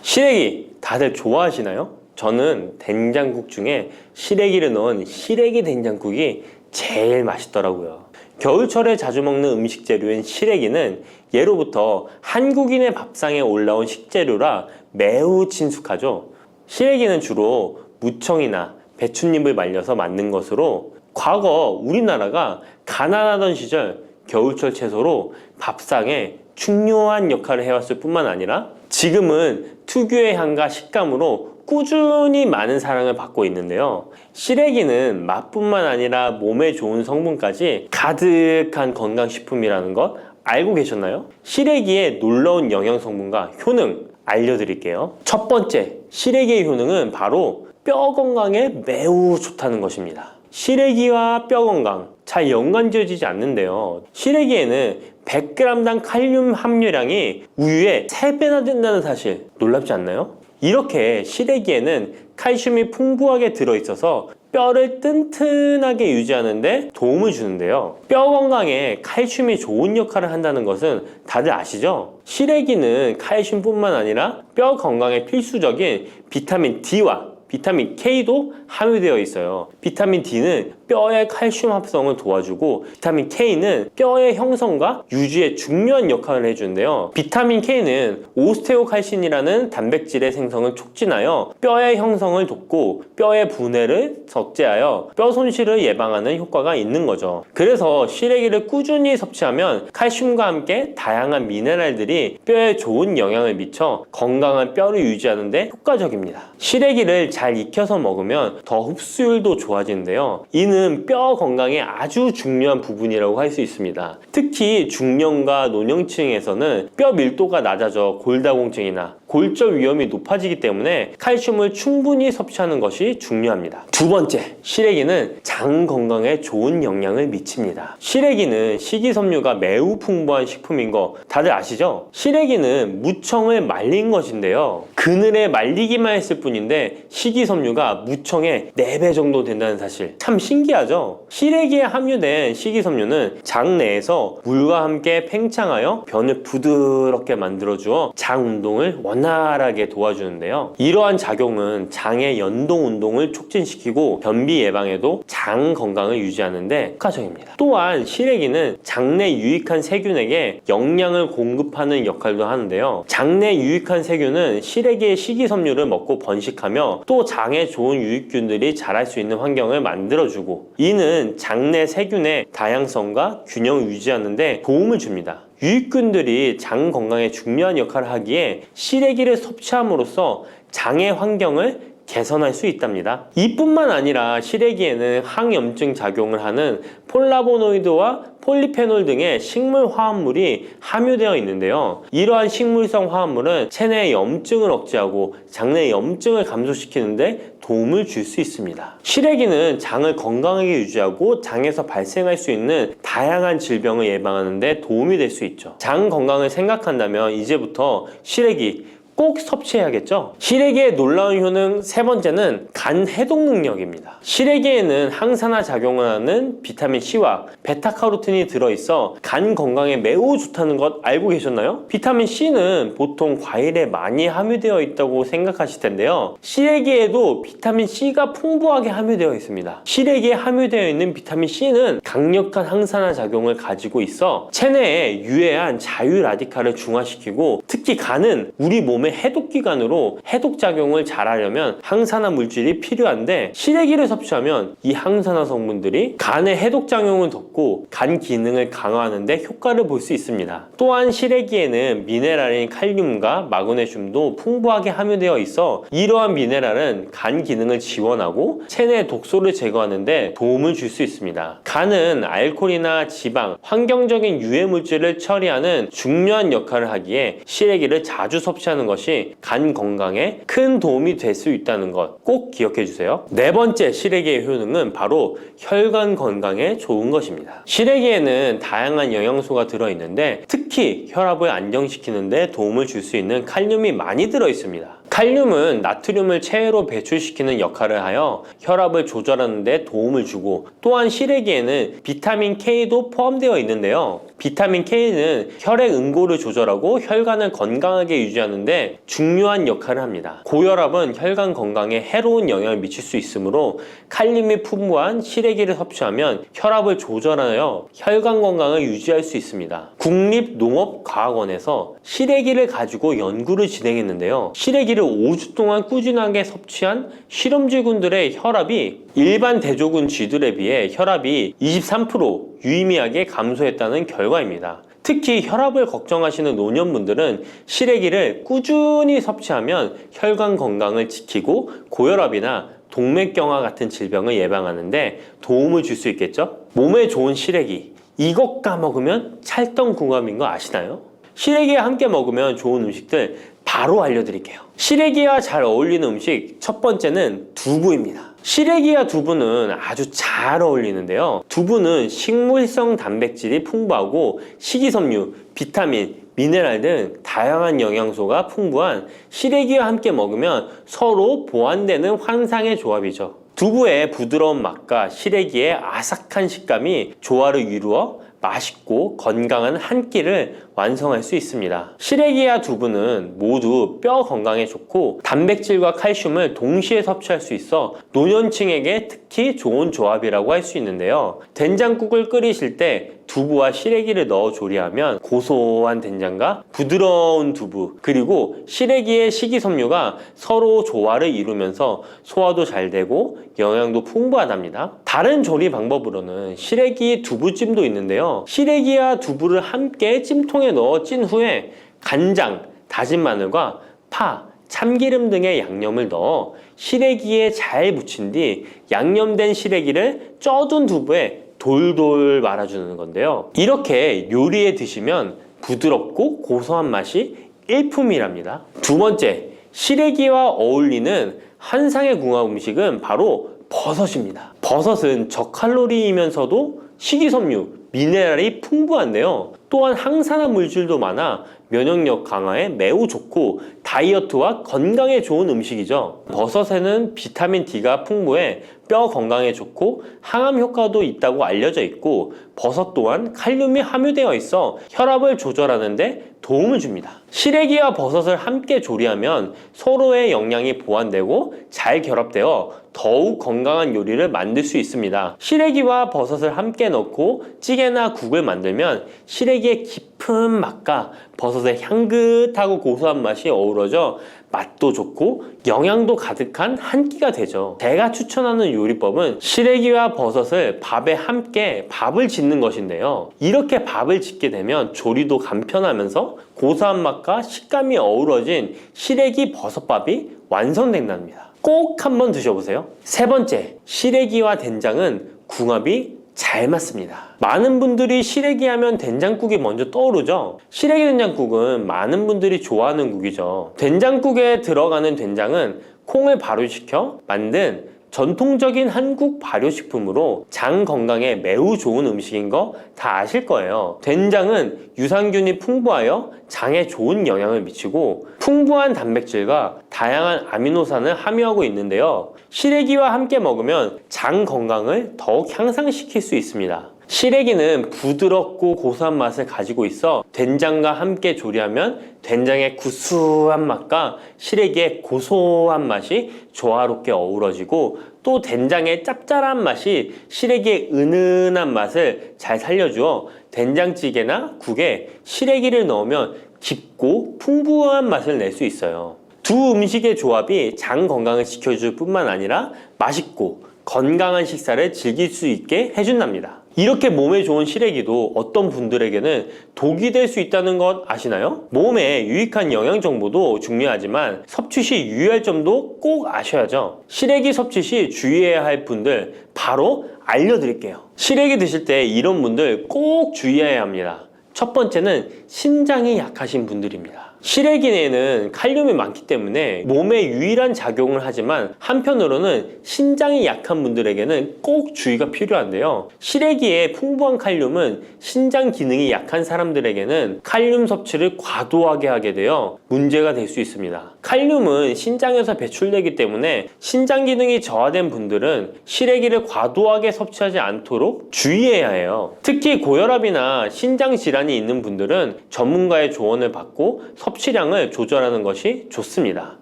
시래기 다들 좋아하시나요? 저는 된장국 중에 시래기를 넣은 시래기 된장국이 제일 맛있더라고요. 겨울철에 자주 먹는 음식 재료인 시래기는 예로부터 한국인의 밥상에 올라온 식재료라 매우 친숙하죠. 시래기는 주로 무청이나 배춧잎을 말려서 만든 것으로 과거 우리나라가 가난하던 시절 겨울철 채소로 밥상에 중요한 역할을 해왔을 뿐만 아니라 지금은 특유의 향과 식감으로 꾸준히 많은 사랑을 받고 있는데요. 시래기는 맛뿐만 아니라 몸에 좋은 성분까지 가득한 건강식품이라는 것 알고 계셨나요? 시래기의 놀라운 영양 성분과 효능 알려드릴게요. 첫 번째, 시래기의 효능은 바로 뼈 건강에 매우 좋다는 것입니다. 시래기와 뼈 건강 잘 연관지어지지 않는데요. 시래기에는 100g당 칼륨 함유량이 우유의 3배나 된다는 사실 놀랍지 않나요? 이렇게 시래기에는 칼슘이 풍부하게 들어있어서 뼈를 튼튼하게 유지하는 데 도움을 주는데요. 뼈 건강에 칼슘이 좋은 역할을 한다는 것은 다들 아시죠? 시래기는 칼슘뿐만 아니라 뼈 건강에 필수적인 비타민 D와 비타민 K도 함유되어 있어요. 비타민 D는 뼈의 칼슘 합성을 도와주고 비타민 K는 뼈의 형성과 유지에 중요한 역할을 해주는데요. 비타민 K는 오스테오칼신이라는 단백질의 생성을 촉진하여 뼈의 형성을 돕고 뼈의 분해를 억제하여 뼈 손실을 예방하는 효과가 있는 거죠. 그래서 시래기를 꾸준히 섭취하면 칼슘과 함께 다양한 미네랄들이 뼈에 좋은 영향을 미쳐 건강한 뼈를 유지하는 데 효과적입니다. 시래기를 잘 익혀서 먹으면 더 흡수율도 좋아지는데요. 이는 뼈 건강에 아주 중요한 부분이라고 할 수 있습니다. 특히 중년과 노년층에서는 뼈 밀도가 낮아져 골다공증이나 골절 위험이 높아지기 때문에 칼슘을 충분히 섭취하는 것이 중요합니다. 두 번째, 시래기는 장 건강에 좋은 영향을 미칩니다. 시래기는 식이섬유가 매우 풍부한 식품인 거 다들 아시죠? 시래기는 무청을 말린 것인데요. 그늘에 말리기만 했을 뿐인데 식이섬유가 무청의 4배 정도 된다는 사실 참 신기하죠? 시래기에 함유된 식이섬유는 장 내에서 물과 함께 팽창하여 변을 부드럽게 만들어주어 장 운동을 원활하게 도와주는데요. 이러한 작용은 장의 연동 운동을 촉진시키고 변비 예방에도 장 건강을 유지하는 데 효과적입니다. 또한 시래기는 장내 유익한 세균에게 영양을 공급하는 역할도 하는데요. 장내 유익한 세균은 시래기의 식이섬유를 먹고 번식하며 또 장에 좋은 유익균들이 자랄 수 있는 환경을 만들어주고 이는 장내 세균의 다양성과 균형을 유지하는 데 도움을 줍니다. 유익균들이 장 건강에 중요한 역할을 하기에 시래기를 섭취함으로써 장의 환경을 개선할 수 있답니다. 이뿐만 아니라 시래기에는 항염증 작용을 하는 폴라보노이드와 폴리페놀 등의 식물 화합물이 함유되어 있는데요. 이러한 식물성 화합물은 체내의 염증을 억제하고 장내 염증을 감소시키는데 도움을 줄 수 있습니다. 시래기는 장을 건강하게 유지하고 장에서 발생할 수 있는 다양한 질병을 예방하는 데 도움이 될 수 있죠. 장 건강을 생각한다면 이제부터 시래기 꼭 섭취해야겠죠. 시래기의 놀라운 효능 세 번째는 간 해독 능력입니다. 시래기에는 항산화 작용을 하는 비타민 C와 베타카로틴이 들어있어 간 건강에 매우 좋다는 것 알고 계셨나요? 비타민 C는 보통 과일에 많이 함유되어 있다고 생각하실 텐데요. 시래기에도 비타민 C가 풍부하게 함유되어 있습니다. 시래기에 함유되어 있는 비타민 C는 강력한 항산화 작용을 가지고 있어 체내에 유해한 자유 라디칼을 중화시키고, 특히 간은 우리 몸의 해독기관으로 해독작용을 잘하려면 항산화 물질이 필요한데, 시래기를 섭취하면 이 항산화 성분들이 간의 해독작용을 돕고 간 기능을 강화하는 데 효과를 볼 수 있습니다. 또한 시래기에는 미네랄인 칼륨과 마그네슘도 풍부하게 함유되어 있어 이러한 미네랄은 간 기능을 지원하고 체내 독소를 제거하는 데 도움을 줄 수 있습니다. 간은 알코올이나 지방, 환경적인 유해 물질을 처리하는 중요한 역할을 하기에 시래기를 자주 섭취하는 것이 간 건강에 큰 도움이 될 수 있다는 것 꼭 기억해 주세요. 네 번째 시래기의 효능은 바로 혈관 건강에 좋은 것입니다. 시래기에는 다양한 영양소가 들어있는데 특히 혈압을 안정시키는 데 도움을 줄 수 있는 칼륨이 많이 들어있습니다. 칼륨은 나트륨을 체외로 배출시키는 역할을 하여 혈압을 조절하는 데 도움을 주고, 또한 시래기에는 비타민 K도 포함되어 있는데요. 비타민 K는 혈액 응고를 조절하고 혈관을 건강하게 유지하는 데 중요한 역할을 합니다. 고혈압은 혈관 건강에 해로운 영향을 미칠 수 있으므로 칼륨이 풍부한 시래기를 섭취하면 혈압을 조절하여 혈관 건강을 유지할 수 있습니다. 국립농업과학원에서 시래기를 가지고 연구를 진행했는데요. 시래기를 5주 동안 꾸준하게 섭취한 실험쥐군들의 혈압이 일반 대조군 쥐들에 비해 혈압이 23% 유의미하게 감소했다는 결과입니다. 특히 혈압을 걱정하시는 노년분들은 시래기를 꾸준히 섭취하면 혈관 건강을 지키고 고혈압이나 동맥경화 같은 질병을 예방하는데 도움을 줄 수 있겠죠? 몸에 좋은 시래기, 이것 까먹으면 찰떡궁합인 거 아시나요? 시래기와 함께 먹으면 좋은 음식들 바로 알려드릴게요. 시래기와 잘 어울리는 음식 첫 번째는 두부입니다. 시래기와 두부는 아주 잘 어울리는데요. 두부는 식물성 단백질이 풍부하고 식이섬유, 비타민, 미네랄 등 다양한 영양소가 풍부한 시래기와 함께 먹으면 서로 보완되는 환상의 조합이죠. 두부의 부드러운 맛과 시래기의 아삭한 식감이 조화를 이루어 맛있고 건강한 한 끼를 완성할 수 있습니다. 시래기와 두부는 모두 뼈 건강에 좋고 단백질과 칼슘을 동시에 섭취할 수 있어 노년층에게 특히 좋은 조합이라고 할 수 있는데요. 된장국을 끓이실 때 두부와 시래기를 넣어 조리하면 고소한 된장과 부드러운 두부, 그리고 시래기의 식이섬유가 서로 조화를 이루면서 소화도 잘 되고 영양도 풍부하답니다. 다른 조리 방법으로는 시래기 두부찜도 있는데요. 시래기와 두부를 함께 찜통에 넣어 찐 후에 간장, 다진 마늘과 파, 참기름 등의 양념을 넣어 시래기에 잘 묻힌 뒤 양념된 시래기를 쪄둔 두부에 돌돌 말아주는 건데요. 이렇게 요리에 드시면 부드럽고 고소한 맛이 일품이랍니다. 두 번째, 시래기와 어울리는 환상의 궁합 음식은 바로 버섯입니다. 버섯은 저칼로리이면서도 식이섬유, 미네랄이 풍부한데요. 또한 항산화 물질도 많아 면역력 강화에 매우 좋고 다이어트와 건강에 좋은 음식이죠. 버섯에는 비타민 D가 풍부해 뼈 건강에 좋고 항암 효과도 있다고 알려져 있고, 버섯 또한 칼륨이 함유되어 있어 혈압을 조절하는 데 도움을 줍니다. 시래기와 버섯을 함께 조리하면 서로의 영양이 보완되고 잘 결합되어 더욱 건강한 요리를 만들 수 있습니다. 시래기와 버섯을 함께 넣고 찌개나 국을 만들면 시래기의 깊은 맛과 버섯의 향긋하고 고소한 맛이 어우러져 맛도 좋고 영양도 가득한 한 끼가 되죠. 제가 추천하는 요리법은 시래기와 버섯을 밥에 함께 밥을 짓는 것인데요. 이렇게 밥을 짓게 되면 조리도 간편하면서 고소한 맛과 식감이 어우러진 시래기 버섯밥이 완성된답니다. 꼭 한번 드셔보세요. 세 번째, 시래기와 된장은 궁합이 잘 맞습니다. 많은 분들이 시래기 하면 된장국이 먼저 떠오르죠. 시래기 된장국은 많은 분들이 좋아하는 국이죠. 된장국에 들어가는 된장은 콩을 발효시켜 만든 전통적인 한국 발효식품으로 장 건강에 매우 좋은 음식인 거 다 아실 거예요. 된장은 유산균이 풍부하여 장에 좋은 영향을 미치고 풍부한 단백질과 다양한 아미노산을 함유하고 있는데요. 시래기와 함께 먹으면 장 건강을 더욱 향상시킬 수 있습니다. 시래기는 부드럽고 고소한 맛을 가지고 있어 된장과 함께 조리하면 된장의 구수한 맛과 시래기의 고소한 맛이 조화롭게 어우러지고 또 된장의 짭짤한 맛이 시래기의 은은한 맛을 잘 살려주어 된장찌개나 국에 시래기를 넣으면 깊고 풍부한 맛을 낼 수 있어요. 두 음식의 조합이 장 건강을 지켜줄 뿐만 아니라 맛있고 건강한 식사를 즐길 수 있게 해준답니다. 이렇게 몸에 좋은 시래기도 어떤 분들에게는 독이 될 수 있다는 것 아시나요? 몸에 유익한 영양 정보도 중요하지만 섭취 시 유의할 점도 꼭 아셔야죠. 시래기 섭취 시 주의해야 할 분들 바로 알려드릴게요. 시래기 드실 때 이런 분들 꼭 주의해야 합니다. 첫 번째는 신장이 약하신 분들입니다. 시래기에는 칼륨이 많기 때문에 몸에 유일한 작용을 하지만 한편으로는 신장이 약한 분들에게는 꼭 주의가 필요한데요. 시래기의 풍부한 칼륨은 신장 기능이 약한 사람들에게는 칼륨 섭취를 과도하게 하게 되어 문제가 될 수 있습니다. 칼륨은 신장에서 배출되기 때문에 신장 기능이 저하된 분들은 시래기를 과도하게 섭취하지 않도록 주의해야 해요. 특히 고혈압이나 신장 질환이 있는 분들은 전문가의 조언을 받고 섭취량을 조절하는 것이 좋습니다.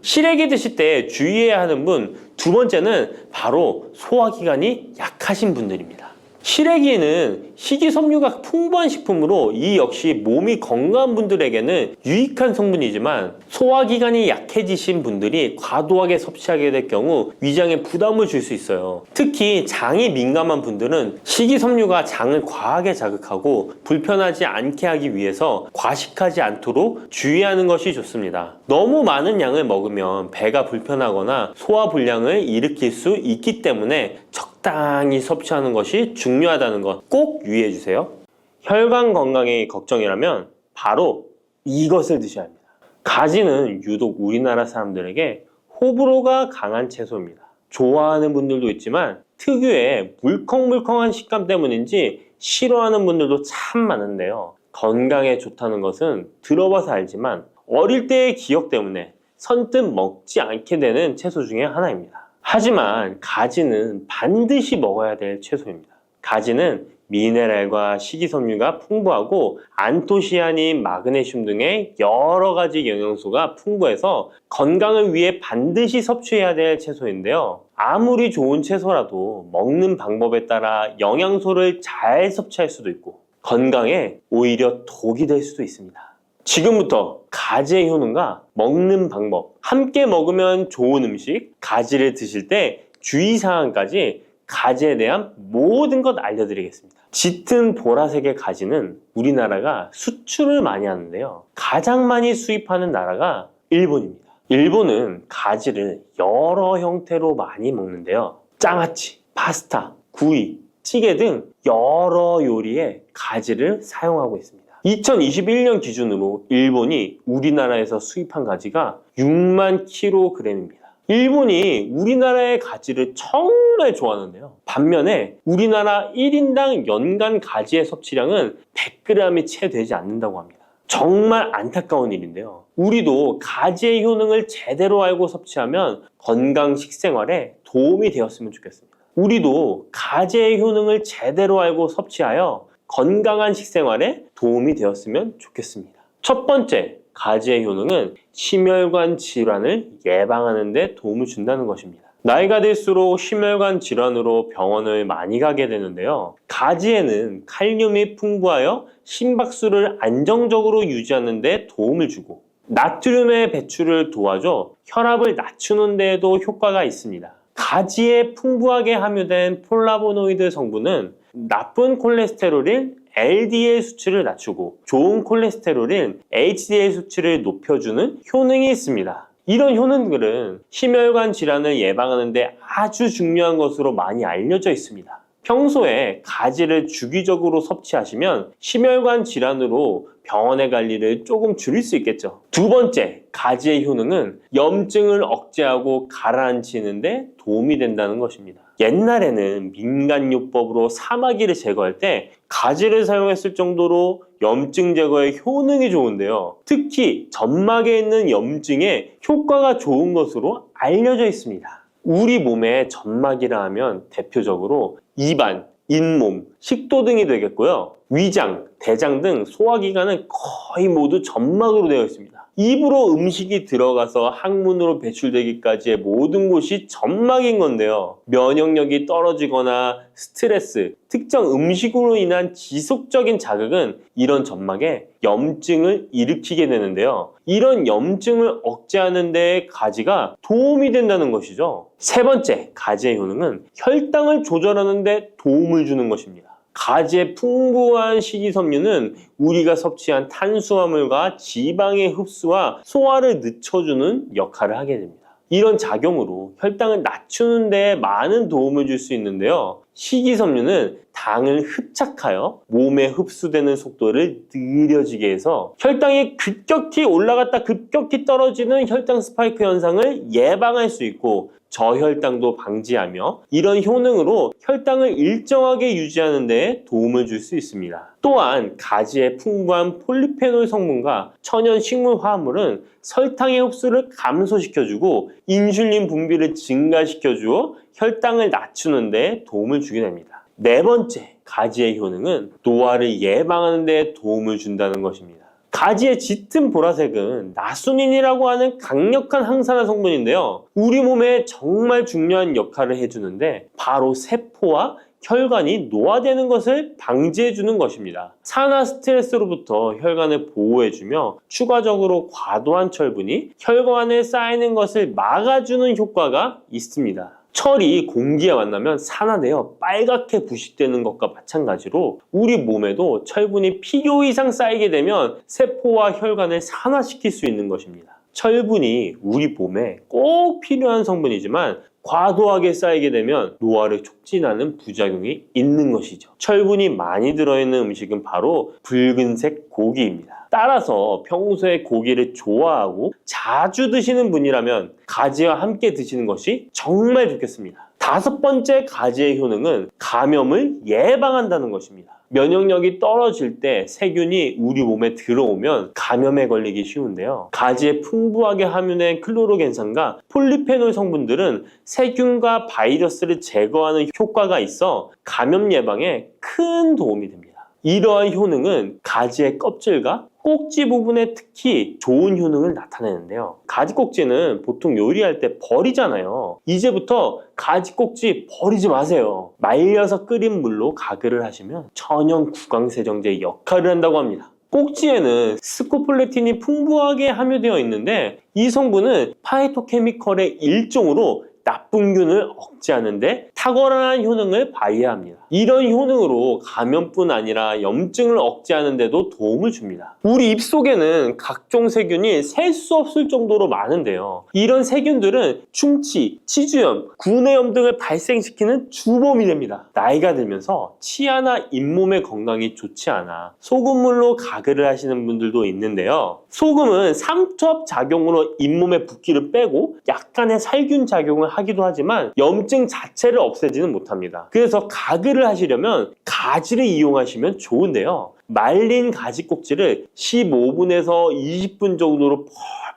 시래기 드실 때 주의해야 하는 분 두 번째는 바로 소화기관이 약하신 분들입니다. 시래기는 식이섬유가 풍부한 식품으로 이 역시 몸이 건강한 분들에게는 유익한 성분이지만 소화기관이 약해지신 분들이 과도하게 섭취하게 될 경우 위장에 부담을 줄 수 있어요. 특히 장이 민감한 분들은 식이섬유가 장을 과하게 자극하고 불편하지 않게 하기 위해서 과식하지 않도록 주의하는 것이 좋습니다. 너무 많은 양을 먹으면 배가 불편하거나 소화불량을 일으킬 수 있기 때문에 적당히 섭취하는 것이 중요하다는 것 꼭 유의해 주세요. 혈관 건강이 걱정이라면 바로 이것을 드셔야 합니다. 가지는 유독 우리나라 사람들에게 호불호가 강한 채소입니다. 좋아하는 분들도 있지만 특유의 물컹물컹한 식감 때문인지 싫어하는 분들도 참 많은데요. 건강에 좋다는 것은 들어봐서 알지만 어릴 때의 기억 때문에 선뜻 먹지 않게 되는 채소 중에 하나입니다. 하지만 가지는 반드시 먹어야 될 채소입니다. 가지는 미네랄과 식이섬유가 풍부하고 안토시아닌, 마그네슘 등의 여러 가지 영양소가 풍부해서 건강을 위해 반드시 섭취해야 될 채소인데요. 아무리 좋은 채소라도 먹는 방법에 따라 영양소를 잘 섭취할 수도 있고 건강에 오히려 독이 될 수도 있습니다. 지금부터 가지의 효능과 먹는 방법, 함께 먹으면 좋은 음식, 가지를 드실 때 주의사항까지 가지에 대한 모든 것 알려드리겠습니다. 짙은 보라색의 가지는 우리나라가 수출을 많이 하는데요. 가장 많이 수입하는 나라가 일본입니다. 일본은 가지를 여러 형태로 많이 먹는데요. 장아찌, 파스타, 구이, 찌개 등 여러 요리에 가지를 사용하고 있습니다. 2021년 기준으로 일본이 우리나라에서 수입한 가지가 6만 kg입니다. 일본이 우리나라의 가지를 정말 좋아하는데요. 반면에 우리나라 1인당 연간 가지의 섭취량은 100g이 채 되지 않는다고 합니다. 정말 안타까운 일인데요. 우리도 가지의 효능을 제대로 알고 섭취하면 건강 식생활에 도움이 되었으면 좋겠습니다. 우리도 가지의 효능을 제대로 알고 섭취하여 건강한 식생활에 도움이 되었으면 좋겠습니다. 첫 번째, 가지의 효능은 심혈관 질환을 예방하는 데 도움을 준다는 것입니다. 나이가 들수록 심혈관 질환으로 병원을 많이 가게 되는데요. 가지에는 칼륨이 풍부하여 심박수를 안정적으로 유지하는 데 도움을 주고 나트륨의 배출을 도와줘 혈압을 낮추는 데에도 효과가 있습니다. 가지에 풍부하게 함유된 폴라보노이드 성분은 나쁜 콜레스테롤인 LDL 수치를 낮추고 좋은 콜레스테롤인 HDL 수치를 높여주는 효능이 있습니다. 이런 효능들은 심혈관 질환을 예방하는 데 아주 중요한 것으로 많이 알려져 있습니다. 평소에 가지를 주기적으로 섭취하시면 심혈관 질환으로 병원에 갈 일을 조금 줄일 수 있겠죠. 두 번째, 가지의 효능은 염증을 억제하고 가라앉히는 데 도움이 된다는 것입니다. 옛날에는 민간요법으로 사마귀를 제거할 때 가지를 사용했을 정도로 염증 제거에 효능이 좋은데요. 특히 점막에 있는 염증에 효과가 좋은 것으로 알려져 있습니다. 우리 몸에 점막이라 하면 대표적으로 입안, 잇몸, 식도 등이 되겠고요. 위장, 대장 등 소화기관은 거의 모두 점막으로 되어 있습니다. 입으로 음식이 들어가서 항문으로 배출되기까지의 모든 곳이 점막인 건데요. 면역력이 떨어지거나 스트레스, 특정 음식으로 인한 지속적인 자극은 이런 점막에 염증을 일으키게 되는데요. 이런 염증을 억제하는 데 가지가 도움이 된다는 것이죠. 세 번째, 가지의 효능은 혈당을 조절하는 데 도움을 주는 것입니다. 가지의 풍부한 식이섬유는 우리가 섭취한 탄수화물과 지방의 흡수와 소화를 늦춰주는 역할을 하게 됩니다. 이런 작용으로 혈당을 낮추는 데 많은 도움을 줄 수 있는데요. 식이섬유는 당을 흡착하여 몸에 흡수되는 속도를 느려지게 해서 혈당이 급격히 올라갔다 급격히 떨어지는 혈당 스파이크 현상을 예방할 수 있고 저혈당도 방지하며 이런 효능으로 혈당을 일정하게 유지하는 데 도움을 줄 수 있습니다. 또한 가지의 풍부한 폴리페놀 성분과 천연 식물 화합물은 설탕의 흡수를 감소시켜주고 인슐린 분비를 증가시켜주어 혈당을 낮추는 데 도움을 주게 됩니다. 네 번째, 가지의 효능은 노화를 예방하는 데 도움을 준다는 것입니다. 가지의 짙은 보라색은 나수닌이라고 하는 강력한 항산화 성분인데요. 우리 몸에 정말 중요한 역할을 해주는데 바로 세포와 혈관이 노화되는 것을 방지해주는 것입니다. 산화 스트레스로부터 혈관을 보호해주며 추가적으로 과도한 철분이 혈관에 쌓이는 것을 막아주는 효과가 있습니다. 철이 공기에 만나면 산화되어 빨갛게 부식되는 것과 마찬가지로 우리 몸에도 철분이 필요 이상 쌓이게 되면 세포와 혈관을 산화시킬 수 있는 것입니다. 철분이 우리 몸에 꼭 필요한 성분이지만 과도하게 쌓이게 되면 노화를 촉진하는 부작용이 있는 것이죠. 철분이 많이 들어있는 음식은 바로 붉은색 고기입니다. 따라서 평소에 고기를 좋아하고 자주 드시는 분이라면 가지와 함께 드시는 것이 정말 좋겠습니다. 다섯 번째 가지의 효능은 감염을 예방한다는 것입니다. 면역력이 떨어질 때 세균이 우리 몸에 들어오면 감염에 걸리기 쉬운데요. 가지에 풍부하게 함유된 클로로겐산과 폴리페놀 성분들은 세균과 바이러스를 제거하는 효과가 있어 감염 예방에 큰 도움이 됩니다. 이러한 효능은 가지의 껍질과 꼭지 부분에 특히 좋은 효능을 나타내는데요. 가지 꼭지는 보통 요리할 때 버리잖아요. 이제부터 가지 꼭지 버리지 마세요. 말려서 끓인 물로 가글을 하시면 천연 구강세정제 역할을 한다고 합니다. 꼭지에는 스코폴레틴이 풍부하게 함유되어 있는데 이 성분은 파이토케미컬의 일종으로 나쁜 균을 억제하는 데 탁월한 효능을 발휘합니다. 이런 효능으로 감염뿐 아니라 염증을 억제하는 데도 도움을 줍니다. 우리 입속에는 각종 세균이 셀 수 없을 정도로 많은데요. 이런 세균들은 충치, 치주염, 구내염 등을 발생시키는 주범이 됩니다. 나이가 들면서 치아나 잇몸의 건강이 좋지 않아 소금물로 가글을 하시는 분들도 있는데요. 소금은 삼투압 작용으로 잇몸의 붓기를 빼고 약간의 살균 작용을 하기도 하지만 염증 자체를 없애지는 못합니다. 그래서 가글을 하시려면 가지를 이용하시면 좋은데요. 말린 가지 꼭지를 15분에서 20분 정도로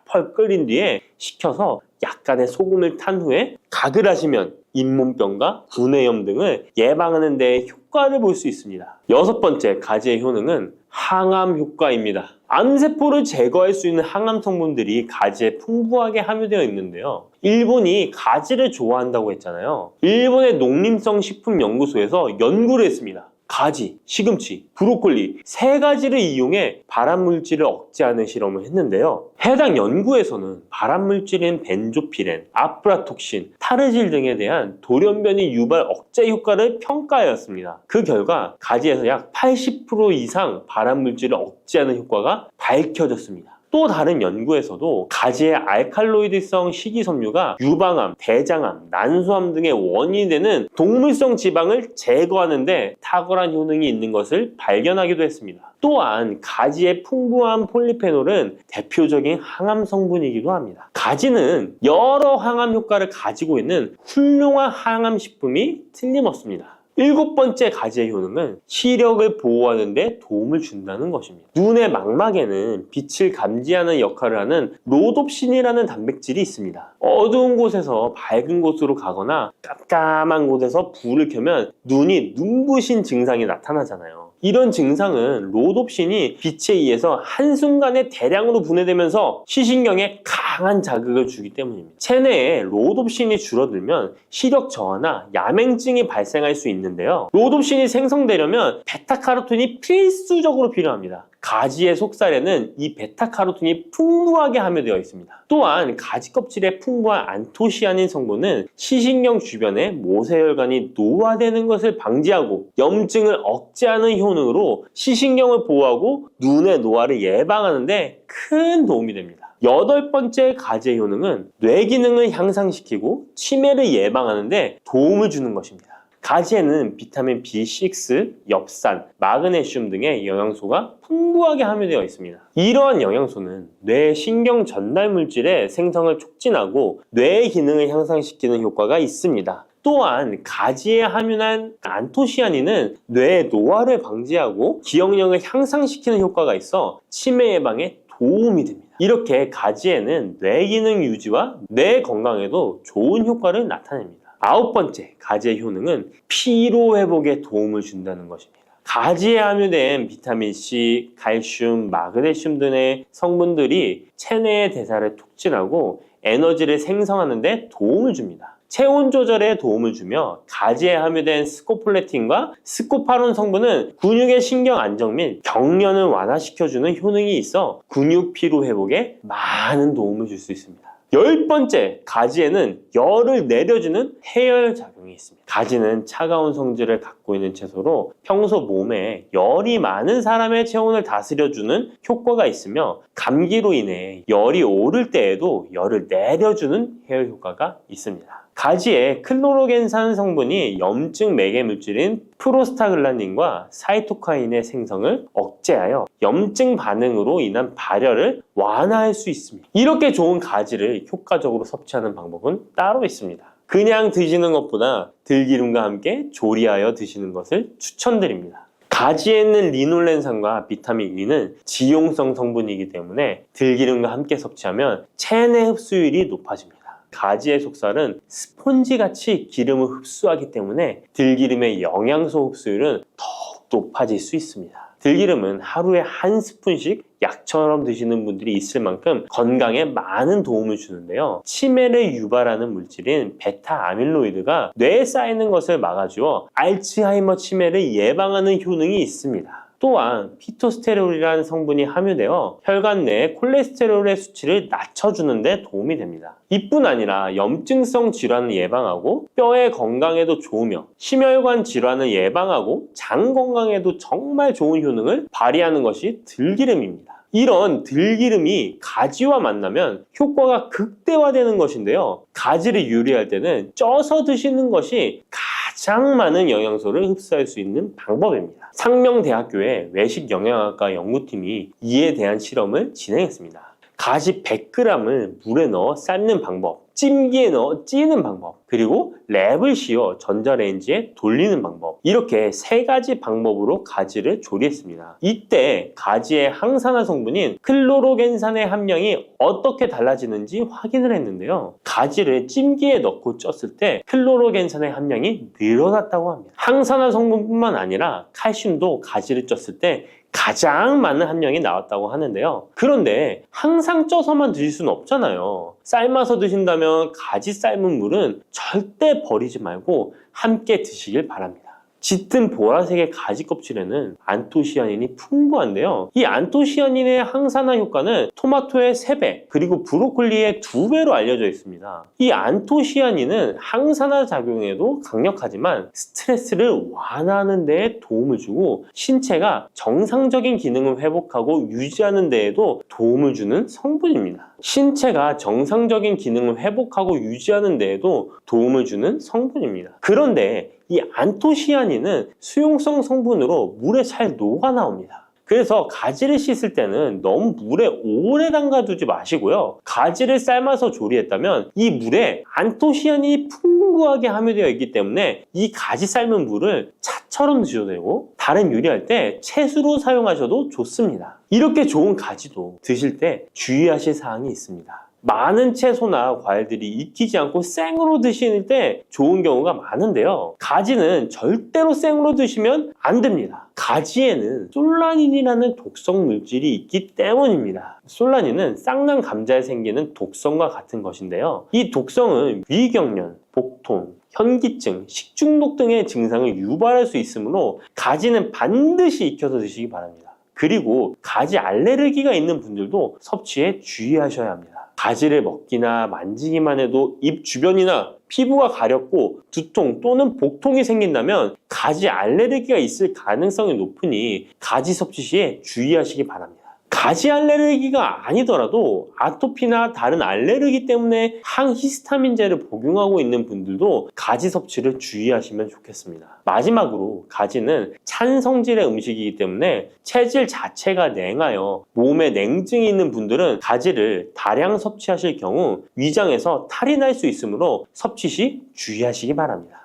펄펄 끓인 뒤에 식혀서 약간의 소금을 탄 후에 가글 하시면 잇몸병과 구내염 등을 예방하는 데 효과를 볼 수 있습니다. 여섯 번째 가지의 효능은 항암 효과입니다. 암세포를 제거할 수 있는 항암 성분들이 가지에 풍부하게 함유되어 있는데요. 일본이 가지를 좋아한다고 했잖아요. 일본의 농림성식품연구소에서 연구를 했습니다. 가지, 시금치, 브로콜리 세 가지를 이용해 발암물질을 억제하는 실험을 했는데요. 해당 연구에서는 발암물질인 벤조피렌, 아프라톡신, 타르질 등에 대한 돌연변이 유발 억제 효과를 평가하였습니다. 그 결과 가지에서 약 80% 이상 발암물질을 억제하는 효과가 밝혀졌습니다. 또 다른 연구에서도 가지의 알칼로이드성 식이섬유가 유방암, 대장암, 난소암 등의 원인이 되는 동물성 지방을 제거하는 데 탁월한 효능이 있는 것을 발견하기도 했습니다. 또한 가지의 풍부한 폴리페놀은 대표적인 항암 성분이기도 합니다. 가지는 여러 항암 효과를 가지고 있는 훌륭한 항암 식품이 틀림없습니다. 7번째 가지의 효능은 시력을 보호하는 데 도움을 준다는 것입니다. 눈의 망막에는 빛을 감지하는 역할을 하는 로놉신이라는 단백질이 있습니다. 어두운 곳에서 밝은 곳으로 가거나 깜깜한 곳에서 불을 켜면 눈이 눈부신 증상이 나타나잖아요. 이런 증상은 로놉신이 빛에 의해서 한순간에 대량으로 분해되면서 시신경에 강한 자극을 주기 때문입니다. 체내에 로놉신이 줄어들면 시력 저하나 야맹증이 발생할 수 있는데요. 로놉신이 생성되려면 베타카로틴이 필수적으로 필요합니다. 가지의 속살에는 이 베타카로틴이 풍부하게 함유되어 있습니다. 또한 가지 껍질에 풍부한 안토시아닌 성분은 시신경 주변에 모세혈관이 노화되는 것을 방지하고 염증을 억제하는 효능으로 시신경을 보호하고 눈의 노화를 예방하는 데 큰 도움이 됩니다. 8번째 가지의 효능은 뇌 기능을 향상시키고 치매를 예방하는 데 도움을 주는 것입니다. 가지에는 비타민 B6, 엽산, 마그네슘 등의 영양소가 풍부하게 함유되어 있습니다. 이러한 영양소는 뇌 신경 전달 물질의 생성을 촉진하고 뇌의 기능을 향상시키는 효과가 있습니다. 또한 가지에 함유한 안토시아닌은 뇌의 노화를 방지하고 기억력을 향상시키는 효과가 있어 치매 예방에 도움이 됩니다. 이렇게 가지에는 뇌 기능 유지와 뇌 건강에도 좋은 효과를 나타냅니다. 9번째 가지의 효능은 피로 회복에 도움을 준다는 것입니다. 가지에 함유된 비타민C, 칼슘, 마그네슘 등의 성분들이 체내의 대사를 촉진하고 에너지를 생성하는 데 도움을 줍니다. 체온 조절에 도움을 주며 가지에 함유된 스코폴레틴과 스코파론 성분은 근육의 신경 안정 및 경련을 완화시켜주는 효능이 있어 근육 피로 회복에 많은 도움을 줄 수 있습니다. 10번째, 가지에는 열을 내려주는 해열 작용이 있습니다. 가지는 차가운 성질을 갖고 있는 채소로 평소 몸에 열이 많은 사람의 체온을 다스려주는 효과가 있으며 감기로 인해 열이 오를 때에도 열을 내려주는 해열 효과가 있습니다. 가지에 클로로겐산 성분이 염증 매개 물질인 프로스타글란딘과 사이토카인의 생성을 억제하여 염증 반응으로 인한 발열을 완화할 수 있습니다. 이렇게 좋은 가지를 효과적으로 섭취하는 방법은 따로 있습니다. 그냥 드시는 것보다 들기름과 함께 조리하여 드시는 것을 추천드립니다. 가지에 있는 리놀렌산과 비타민 E는 지용성 성분이기 때문에 들기름과 함께 섭취하면 체내 흡수율이 높아집니다. 가지의 속살은 스폰지같이 기름을 흡수하기 때문에 들기름의 영양소 흡수율은 더욱 높아질 수 있습니다. 들기름은 하루에 한 스푼씩 약처럼 드시는 분들이 있을 만큼 건강에 많은 도움을 주는데요. 치매를 유발하는 물질인 베타 아밀로이드가 뇌에 쌓이는 것을 막아주어 알츠하이머 치매를 예방하는 효능이 있습니다. 또한 피토스테롤이라는 성분이 함유되어 혈관 내의 콜레스테롤의 수치를 낮춰주는 데 도움이 됩니다. 이뿐 아니라 염증성 질환을 예방하고 뼈의 건강에도 좋으며 심혈관 질환을 예방하고 장 건강에도 정말 좋은 효능을 발휘하는 것이 들기름입니다. 이런 들기름이 가지와 만나면 효과가 극대화되는 것인데요. 가지를 요리할 때는 쪄서 드시는 것이 가장 많은 영양소를 흡수할 수 있는 방법입니다. 상명대학교의 외식영양학과 연구팀이 이에 대한 실험을 진행했습니다. 가지 100g을 물에 넣어 삶는 방법, 찜기에 넣어 찌는 방법, 그리고 랩을 씌워 전자레인지에 돌리는 방법, 이렇게 3가지 방법으로 가지를 조리했습니다. 이때 가지의 항산화 성분인 클로로겐산의 함량이 어떻게 달라지는지 확인을 했는데요. 가지를 찜기에 넣고 쪘을 때 클로로겐산의 함량이 늘어났다고 합니다. 항산화 성분뿐만 아니라 칼슘도 가지를 쪘을 때 가장 많은 함량이 나왔다고 하는데요. 그런데 항상 쪄서만 드실 수는 없잖아요. 삶아서 드신다면 가지 삶은 물은 절대 버리지 말고 함께 드시길 바랍니다. 짙은 보라색의 가지 껍질에는 안토시아닌이 풍부한데요. 이 안토시아닌의 항산화 효과는 토마토의 3배, 그리고 브로콜리의 2배로 알려져 있습니다. 이 안토시아닌은 항산화 작용에도 강력하지만 스트레스를 완화하는 데에 도움을 주고 신체가 정상적인 기능을 회복하고 유지하는 데에도 도움을 주는 성분입니다. 신체가 정상적인 기능을 회복하고 유지하는 데에도 도움을 주는 성분입니다. 그런데 이 안토시아닌은 수용성 성분으로 물에 잘 녹아 나옵니다. 그래서 가지를 씻을 때는 너무 물에 오래 담가두지 마시고요. 가지를 삶아서 조리했다면 이 물에 안토시아닌이 풍부하게 함유되어 있기 때문에 이 가지 삶은 물을 차처럼 드셔도 되고 다른 요리할 때 채수로 사용하셔도 좋습니다. 이렇게 좋은 가지도 드실 때 주의하실 사항이 있습니다. 많은 채소나 과일들이 익히지 않고 생으로 드실 때 좋은 경우가 많은데요. 가지는 절대로 생으로 드시면 안 됩니다. 가지에는 솔라닌이라는 독성 물질이 있기 때문입니다. 솔라닌은 쌍난 감자에 생기는 독성과 같은 것인데요. 이 독성은 위경련, 복통, 현기증, 식중독 등의 증상을 유발할 수 있으므로 가지는 반드시 익혀서 드시기 바랍니다. 그리고 가지 알레르기가 있는 분들도 섭취에 주의하셔야 합니다. 가지를 먹기나 만지기만 해도 입 주변이나 피부가 가렵고 두통 또는 복통이 생긴다면 가지 알레르기가 있을 가능성이 높으니 가지 섭취 시에 주의하시기 바랍니다. 가지 알레르기가 아니더라도 아토피나 다른 알레르기 때문에 항히스타민제를 복용하고 있는 분들도 가지 섭취를 주의하시면 좋겠습니다. 마지막으로 가지는 찬 성질의 음식이기 때문에 체질 자체가 냉하여 몸에 냉증이 있는 분들은 가지를 다량 섭취하실 경우 위장에서 탈이 날 수 있으므로 섭취 시 주의하시기 바랍니다.